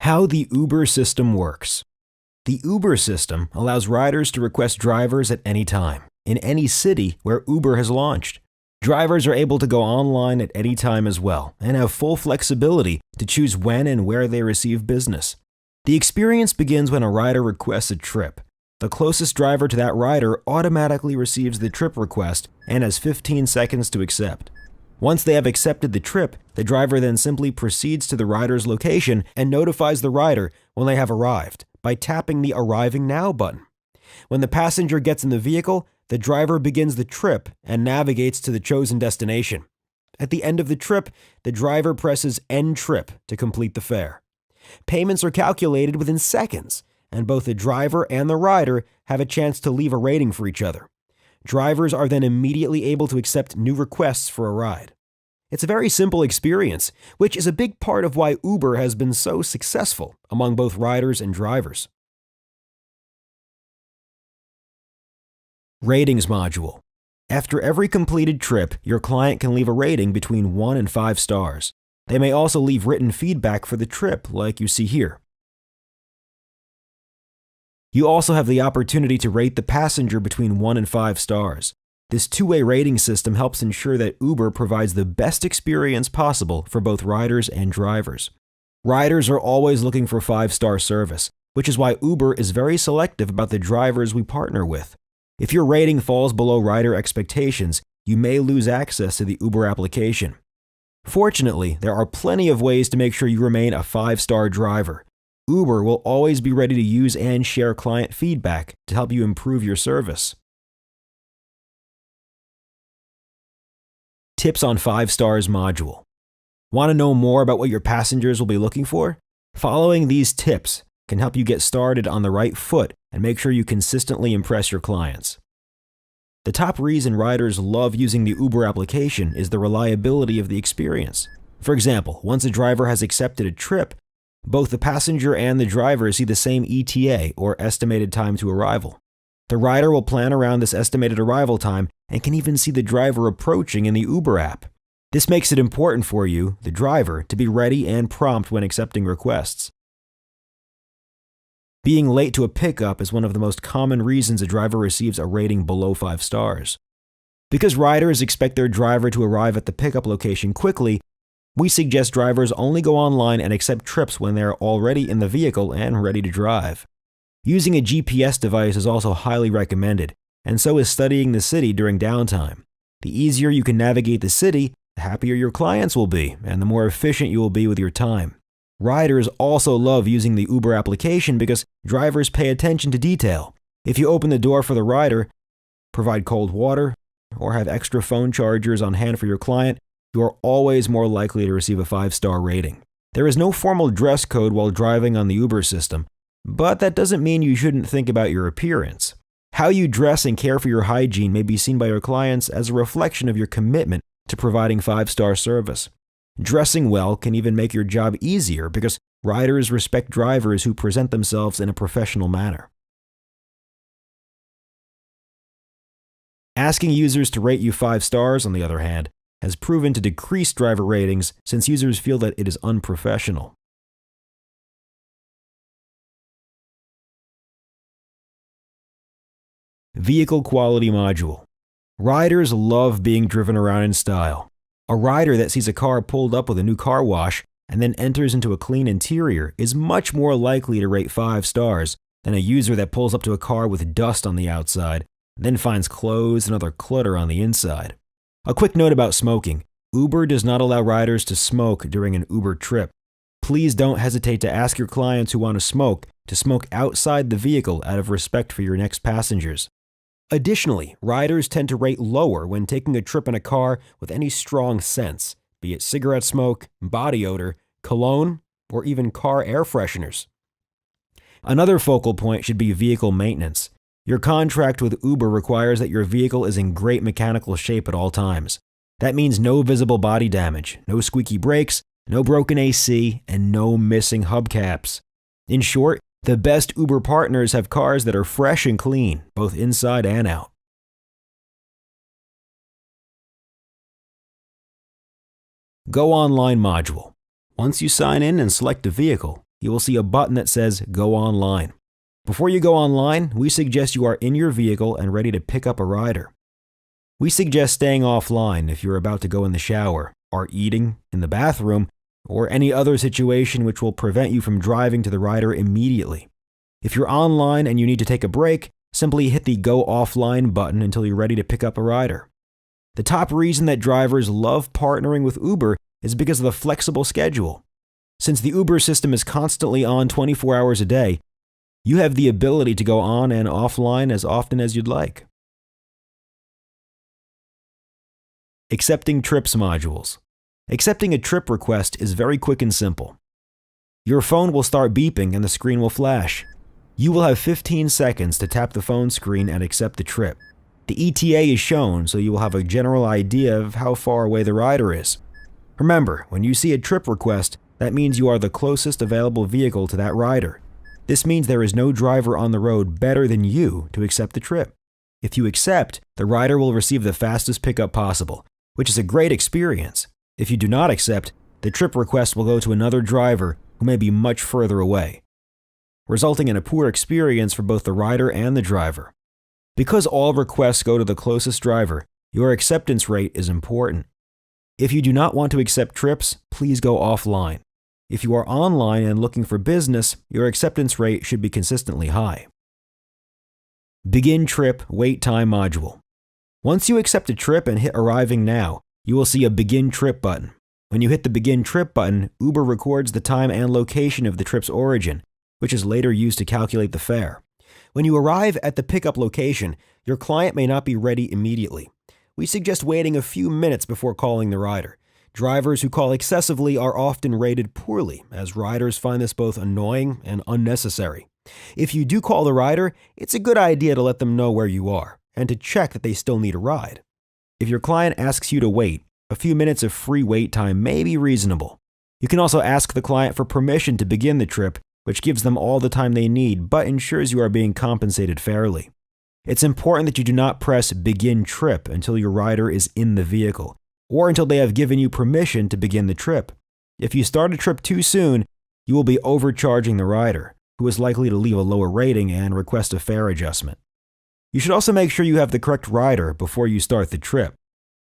How the Uber system works. The Uber system allows riders to request drivers at any time, in any city where Uber has launched. Drivers are able to go online at any time as well, and have full flexibility to choose when and where they receive business. The experience begins when a rider requests a trip. The closest driver to that rider automatically receives the trip request and has 15 seconds to accept. Once they have accepted the trip, the driver then simply proceeds to the rider's location and notifies the rider when they have arrived by tapping the Arriving Now button. When the passenger gets in the vehicle, the driver begins the trip and navigates to the chosen destination. At the end of the trip, the driver presses End Trip to complete the fare. Payments are calculated within seconds, and both the driver and the rider have a chance to leave a rating for each other. Drivers are then immediately able to accept new requests for a ride. It's a very simple experience, which is a big part of why Uber has been so successful among both riders and drivers. Ratings module. After every completed trip, your client can leave a rating between 1 and 5 stars. They may also leave written feedback for the trip, like you see here. You also have the opportunity to rate the passenger between 1 and 5 stars. This two-way rating system helps ensure that Uber provides the best experience possible for both riders and drivers. Riders are always looking for 5-star service, which is why Uber is very selective about the drivers we partner with. If your rating falls below rider expectations, you may lose access to the Uber application. Fortunately, there are plenty of ways to make sure you remain a 5-star driver. Uber will always be ready to use and share client feedback to help you improve your service. Tips on 5 stars module. Want to know more about what your passengers will be looking for? Following these tips can help you get started on the right foot and make sure you consistently impress your clients. The top reason riders love using the Uber application is the reliability of the experience. For example, once a driver has accepted a trip, both the passenger and the driver see the same ETA, or estimated time to arrival. The rider will plan around this estimated arrival time and can even see the driver approaching in the Uber app. This makes it important for you, the driver, to be ready and prompt when accepting requests. Being late to a pickup is one of the most common reasons a driver receives a rating below 5 stars. Because riders expect their driver to arrive at the pickup location quickly, we suggest drivers only go online and accept trips when they are already in the vehicle and ready to drive. Using a GPS device is also highly recommended, and so is studying the city during downtime. The easier you can navigate the city, the happier your clients will be, and the more efficient you will be with your time. Riders also love using the Uber application because drivers pay attention to detail. If you open the door for the rider, provide cold water, or have extra phone chargers on hand for your client, you are always more likely to receive a 5-star rating. There is no formal dress code while driving on the Uber system, but that doesn't mean you shouldn't think about your appearance. How you dress and care for your hygiene may be seen by your clients as a reflection of your commitment to providing 5-star service. Dressing well can even make your job easier because riders respect drivers who present themselves in a professional manner. Asking users to rate you 5 stars, on the other hand, has proven to decrease driver ratings since users feel that it is unprofessional. Vehicle quality module. Riders love being driven around in style. A rider that sees a car pulled up with a new car wash and then enters into a clean interior is much more likely to rate 5 stars than a user that pulls up to a car with dust on the outside and then finds clothes and other clutter on the inside. A quick note about smoking. Uber does not allow riders to smoke during an Uber trip. Please don't hesitate to ask your clients who want to smoke outside the vehicle out of respect for your next passengers. Additionally, riders tend to rate lower when taking a trip in a car with any strong scents, be it cigarette smoke, body odor, cologne, or even car air fresheners. Another focal point should be vehicle maintenance. Your contract with Uber requires that your vehicle is in great mechanical shape at all times. That means no visible body damage, no squeaky brakes, no broken AC, and no missing hubcaps. In short, the best Uber partners have cars that are fresh and clean, both inside and out. Go Online module. Once you sign in and select a vehicle, you will see a button that says Go Online. Before you go online, we suggest you are in your vehicle and ready to pick up a rider. We suggest staying offline if you're about to go in the shower, are eating, in the bathroom, or any other situation which will prevent you from driving to the rider immediately. If you're online and you need to take a break, simply hit the Go Offline button until you're ready to pick up a rider. The top reason that drivers love partnering with Uber is because of the flexible schedule. Since the Uber system is constantly on 24 hours a day, you have the ability to go on and offline as often as you'd like. Accepting trips modules. Accepting a trip request is very quick and simple. Your phone will start beeping and the screen will flash. You will have 15 seconds to tap the phone screen and accept the trip. The ETA is shown, so you will have a general idea of how far away the rider is. Remember, when you see a trip request, that means you are the closest available vehicle to that rider. This means there is no driver on the road better than you to accept the trip. If you accept, the rider will receive the fastest pickup possible, which is a great experience. If you do not accept, the trip request will go to another driver who may be much further away, resulting in a poor experience for both the rider and the driver. Because all requests go to the closest driver, your acceptance rate is important. If you do not want to accept trips, please go offline. If you are online and looking for business, your acceptance rate should be consistently high. Begin Trip Wait Time module. Once you accept a trip and hit Arriving Now, you will see a Begin Trip button. When you hit the Begin Trip button, Uber records the time and location of the trip's origin, which is later used to calculate the fare. When you arrive at the pickup location, your client may not be ready immediately. We suggest waiting a few minutes before calling the rider. Drivers who call excessively are often rated poorly, as riders find this both annoying and unnecessary. If you do call the rider, it's a good idea to let them know where you are, and to check that they still need a ride. If your client asks you to wait, a few minutes of free wait time may be reasonable. You can also ask the client for permission to begin the trip, which gives them all the time they need, but ensures you are being compensated fairly. It's important that you do not press Begin Trip until your rider is in the vehicle, or until they have given you permission to begin the trip. If you start a trip too soon, you will be overcharging the rider, who is likely to leave a lower rating and request a fare adjustment. You should also make sure you have the correct rider before you start the trip.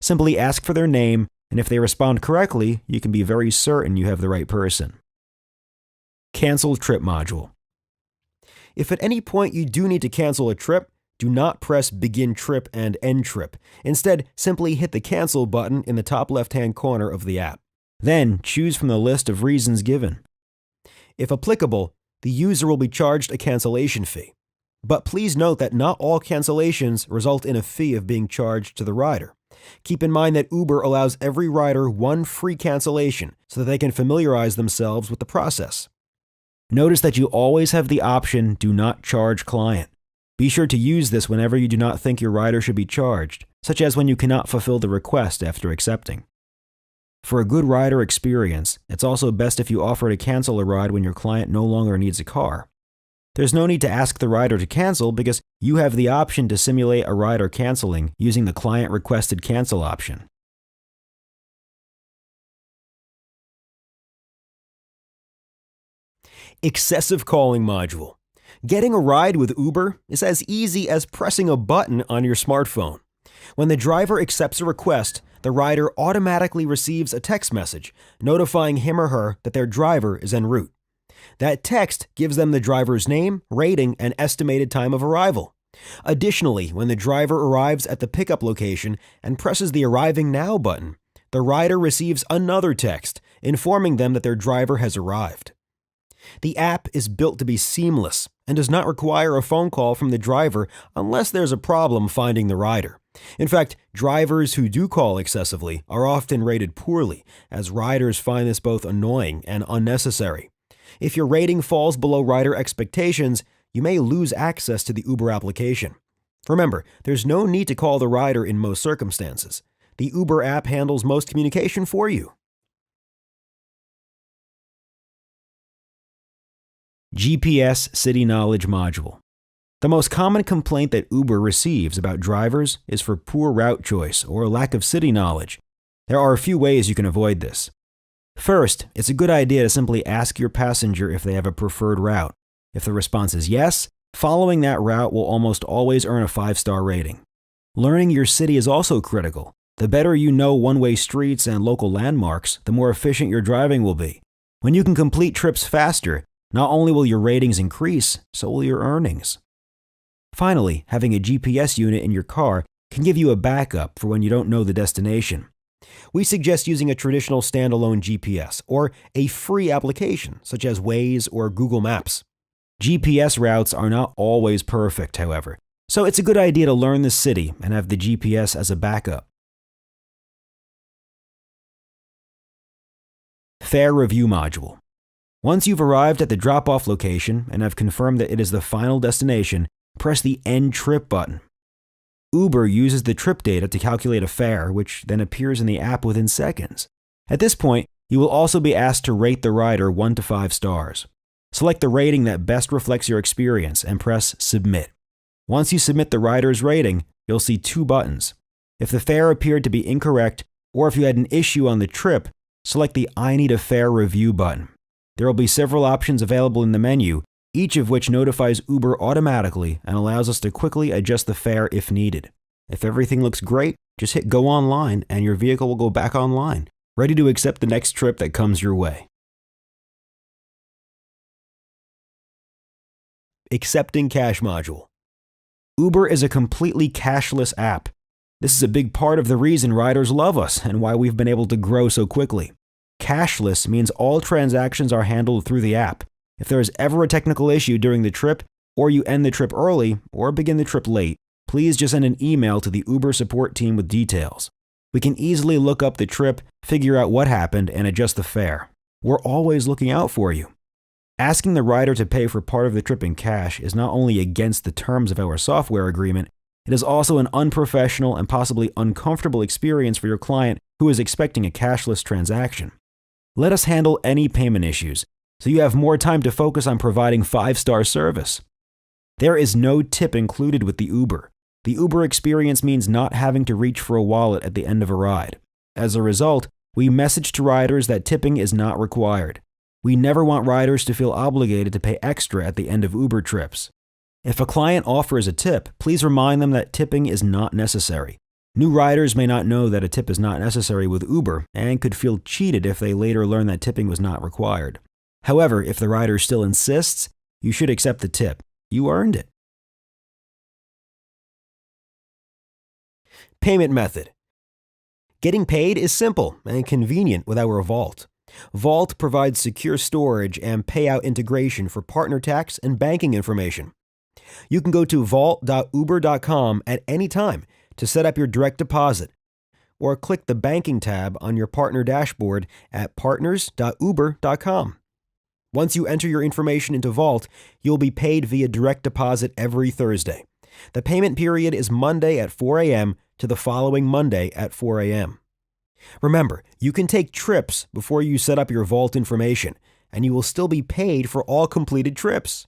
Simply ask for their name, and if they respond correctly, you can be very certain you have the right person. Cancel Trip module. If at any point you do need to cancel a trip, do not press Begin Trip and End Trip. Instead, simply hit the Cancel button in the top left-hand corner of the app. Then, choose from the list of reasons given. If applicable, the user will be charged a cancellation fee. But please note that not all cancellations result in a fee of being charged to the rider. Keep in mind that Uber allows every rider one free cancellation so that they can familiarize themselves with the process. Notice that you always have the option Do Not Charge Client. Be sure to use this whenever you do not think your rider should be charged, such as when you cannot fulfill the request after accepting. For a good rider experience, it's also best if you offer to cancel a ride when your client no longer needs a car. There's no need to ask the rider to cancel because you have the option to simulate a rider canceling using the client requested cancel option. Excessive calling module. Getting a ride with Uber is as easy as pressing a button on your smartphone. When the driver accepts a request, the rider automatically receives a text message notifying him or her that their driver is en route. That text gives them the driver's name, rating, and estimated time of arrival. Additionally, when the driver arrives at the pickup location and presses the Arriving Now button, the rider receives another text informing them that their driver has arrived. The app is built to be seamless and does not require a phone call from the driver unless there's a problem finding the rider. In fact, drivers who do call excessively are often rated poorly, as riders find this both annoying and unnecessary. If your rating falls below rider expectations, you may lose access to the Uber application. Remember, there's no need to call the rider in most circumstances. The Uber app handles most communication for you. GPS City Knowledge module. The most common complaint that Uber receives about drivers is for poor route choice or lack of city knowledge. There are a few ways you can avoid this. First, it's a good idea to simply ask your passenger if they have a preferred route. If the response is yes, following that route will almost always earn a 5-star rating. Learning your city is also critical. The better you know one-way streets and local landmarks, the more efficient your driving will be. When you can complete trips faster, not only will your ratings increase, so will your earnings. Finally, having a GPS unit in your car can give you a backup for when you don't know the destination. We suggest using a traditional standalone GPS or a free application such as Waze or Google Maps. GPS routes are not always perfect, however, so it's a good idea to learn the city and have the GPS as a backup. Fare Review Module. Once you've arrived at the drop-off location and have confirmed that it is the final destination, press the End Trip button. Uber uses the trip data to calculate a fare, which then appears in the app within seconds. At this point, you will also be asked to rate the rider 1 to 5 stars. Select the rating that best reflects your experience and press Submit. Once you submit the rider's rating, you'll see 2 buttons. If the fare appeared to be incorrect, or if you had an issue on the trip, select the I Need a Fare Review button. There will be several options available in the menu, each of which notifies Uber automatically and allows us to quickly adjust the fare if needed. If everything looks great, just hit Go Online and your vehicle will go back online, ready to accept the next trip that comes your way. Accepting Cash Module. Uber is a completely cashless app. This is a big part of the reason riders love us and why we've been able to grow so quickly. Cashless means all transactions are handled through the app. If there is ever a technical issue during the trip, or you end the trip early or begin the trip late, please just send an email to the Uber support team with details. We can easily look up the trip, figure out what happened, and adjust the fare. We're always looking out for you. Asking the rider to pay for part of the trip in cash is not only against the terms of our software agreement, it is also an unprofessional and possibly uncomfortable experience for your client who is expecting a cashless transaction. Let us handle any payment issues, so you have more time to focus on providing 5-star service. There is no tip included with the Uber. The Uber experience means not having to reach for a wallet at the end of a ride. As a result, we message to riders that tipping is not required. We never want riders to feel obligated to pay extra at the end of Uber trips. If a client offers a tip, please remind them that tipping is not necessary. New riders may not know that a tip is not necessary with Uber and could feel cheated if they later learn that tipping was not required. However, if the rider still insists, you should accept the tip. You earned it. Payment method. Getting paid is simple and convenient with our Vault. Vault provides secure storage and payout integration for partner tax and banking information. You can go to vault.uber.com at any time to set up your direct deposit, or click the banking tab on your partner dashboard at partners.uber.com. Once you enter your information into Vault, you'll be paid via direct deposit every Thursday. The payment period is Monday at 4 a.m. to the following Monday at 4 a.m. Remember, you can take trips before you set up your Vault information, and you will still be paid for all completed trips.